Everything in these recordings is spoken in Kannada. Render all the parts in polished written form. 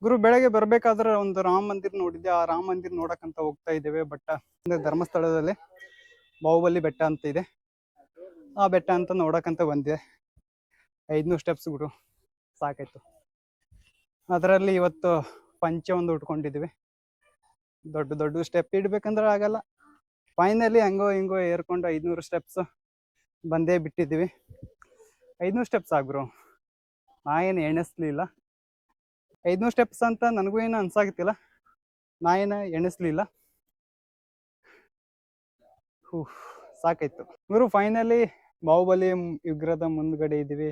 ಗುರು ಬೆಳಗ್ಗೆ ಬರ್ಬೇಕಾದ್ರೆ ಒಂದು ರಾಮ ಮಂದಿರ ನೋಡಿದ್ದೆ. ಆ ರಾಮ ಮಂದಿರ ನೋಡಕ್ಕಂತ ಹೋಗ್ತಾ ಇದ್ದೇವೆ. ಧರ್ಮಸ್ಥಳದಲ್ಲಿ ಬಾಹುಬಲಿ ಬೆಟ್ಟ ಅಂತ ಇದೆ. ಆ ಬೆಟ್ಟ ಅಂತ ನೋಡಕ್ಕಂತ ಬಂದಿದೆ. 500 ಸ್ಟೆಪ್ಸ್ ಗುರು, ಸಾಕಾಯ್ತು. ಅದರಲ್ಲಿ ಇವತ್ತು ಪಂಚೆ ಒಂದು ಉಟ್ಕೊಂಡಿದ್ದೀವಿ. ದೊಡ್ಡ ದೊಡ್ಡ ಸ್ಟೆಪ್ ಇಡ್ಬೇಕಂದ್ರೆ ಆಗಲ್ಲ. ಫೈನಲಿ ಹಂಗೋ ಹಿಂಗೋ ಏರ್ಕೊಂಡು 500 ಸ್ಟೆಪ್ಸ್ ಬಂದೇ ಬಿಟ್ಟಿದ್ದೀವಿ. 500 ಸ್ಟೆಪ್ಸ್ ಆಗ್ರು, ನಾ ಏನು ಎಣಿಸ್ಲಿಲ್ಲ. 500 ಸ್ಟೆಪ್ಸ್ ಅಂತ ನನಗೂ ಏನು ಅನ್ಸಾಗತ್ತಿಲ್ಲ, ನಾ ಏನು ಎಣಿಸ್ಲಿಲ್ಲ. ಸಾಕಾಯ್ತು ಗುರು. ಫೈನಲಿ ಬಾಹುಬಲಿ ವಿಗ್ರಹದ ಮುಂದ್ಗಡೆ ಇದ್ದೀವಿ.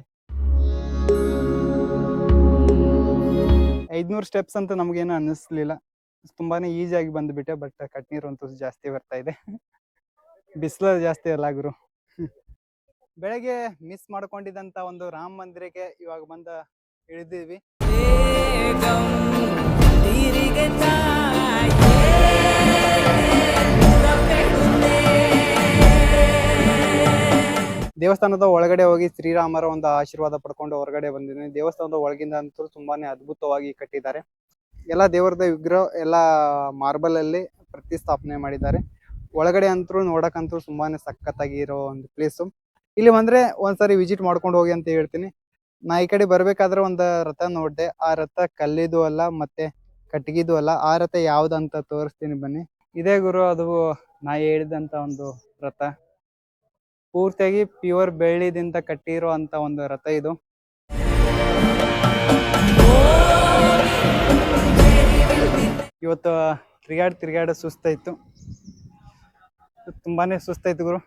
500 ಸ್ಟೆಪ್ಸ್ ಅಂತ ನಮಗೇನು ಅನ್ನಿಸ್ಲಿಲ್ಲ. ತುಂಬಾನೇ ಈಸಿಯಾಗಿ ಬಂದ್ಬಿಟ್ಟೆ. ಬಟ್ ಕಟ್ನೀರು ಅಂತೂ ಜಾಸ್ತಿ ಬರ್ತಾ ಇದೆ. ಬಿಸಿಲು ಜಾಸ್ತಿ ಅಲ್ಲ ಗುರು. ಬೆಳಗ್ಗೆ ಮಿಸ್ ಮಾಡ್ಕೊಂಡಿದ್ದಂತ ಒಂದು ರಾಮ ಮಂದಿರಕ್ಕೆ ಇವಾಗ ಬಂದ ಇಳಿದೀವಿ. ದೇವಸ್ಥಾನದ ಒಳಗಡೆ ಹೋಗಿ ಶ್ರೀರಾಮರ ಒಂದು ಆಶೀರ್ವಾದ ಪಡ್ಕೊಂಡು ಹೊರಗಡೆ ಬಂದಿದ್ದೀನಿ. ದೇವಸ್ಥಾನದ ಒಳಗಿಂದ ಅಂತೂ ತುಂಬಾನೇ ಅದ್ಭುತವಾಗಿ ಕಟ್ಟಿದ್ದಾರೆ. ಎಲ್ಲ ದೇವರದ ವಿಗ್ರಹ ಎಲ್ಲ ಮಾರ್ಬಲ್ ಅಲ್ಲಿ ಪ್ರತಿಷ್ಠಾಪನೆ ಮಾಡಿದ್ದಾರೆ. ಒಳಗಡೆ ಅಂತೂ ನೋಡಕ್ಕಂತೂ ತುಂಬಾನೇ ಸಖತ್ತಾಗಿ ಇರೋ ಒಂದು ಪ್ಲೇಸು. ಇಲ್ಲಿ ಬಂದ್ರೆ ಒಂದ್ಸರಿ ವಿಸಿಟ್ ಮಾಡ್ಕೊಂಡು ಹೋಗಿ ಅಂತ ಹೇಳ್ತೀನಿ. ನಾ ಈ ಕಡೆ ಬರ್ಬೇಕಾದ್ರೆ ಒಂದು ರಥ ನೋಡ್ದೆ. ಆ ರಥ ಕಲ್ಲಿದು ಅಲ್ಲ ಮತ್ತೆ ಕಟ್ಟಿಗಿದು ಅಲ್ಲ. ಆ ರಥ ಯಾವ್ದಂತ ತೋರಿಸ್ತೀನಿ ಬನ್ನಿ. ಇದೇ ಗುರು, ಅದು ನಾ ಹೇಳಿದಂತ ಒಂದು ರಥ. ಪೂರ್ತಿಯಾಗಿ ಪ್ಯೂರ್ ಬೆಳ್ಳಿದಿಂದ ಕಟ್ಟಿರೋ ಅಂತ ಒಂದು ರಥ ಇದು. ಇವತ್ತು ತಿರ್ಗಾಡ ಸುಸ್ತಾಯ್ತು, ತುಂಬಾನೇ ಸುಸ್ತಾಯ್ತು ಗುರು.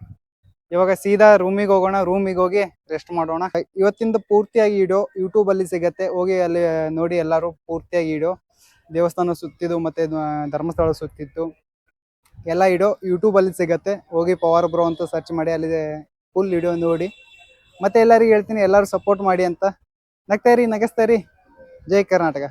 ಇವಾಗ ಸೀದಾ ರೂಮಿಗೆ ಹೋಗೋಣ. ರೂಮಿಗೆ ಹೋಗಿ ರೆಸ್ಟ್ ಮಾಡೋಣ. ಇವತ್ತಿಂದ ಪೂರ್ತಿಯಾಗಿ ಇಡೋ ಯೂಟ್ಯೂಬ್ ಅಲ್ಲಿ ಸಿಗತ್ತೆ, ಹೋಗಿ ಅಲ್ಲಿ ನೋಡಿ ಎಲ್ಲರೂ ಪೂರ್ತಿಯಾಗಿ ಇಡೋ. ದೇವಸ್ಥಾನ ಸುತ್ತಿದ್ದು ಮತ್ತೆ ಧರ್ಮಸ್ಥಳ ಸುತ್ತಿತ್ತು ಎಲ್ಲ ಇಡೋ ಯೂಟ್ಯೂಬ್ ಅಲ್ಲಿ ಸಿಗತ್ತೆ. ಹೋಗಿ ಪವರ್ ಬ್ರೋ ಅಂತ ಸರ್ಚ್ ಮಾಡಿ ಅಲ್ಲಿ ಫುಲ್ ವಿಡಿಯೋ ನೋಡಿ. ಮತ್ತೆ ಎಲ್ಲರಿಗೂ ಹೇಳ್ತೀನಿ, ಎಲ್ಲರೂ ಸಪೋರ್ಟ್ ಮಾಡಿ ಅಂತ. ನಗ್ತಾ ಇರಿ, ನಗಿಸ್ತಾ ಇರಿ. ಜೈ ಕರ್ನಾಟಕ.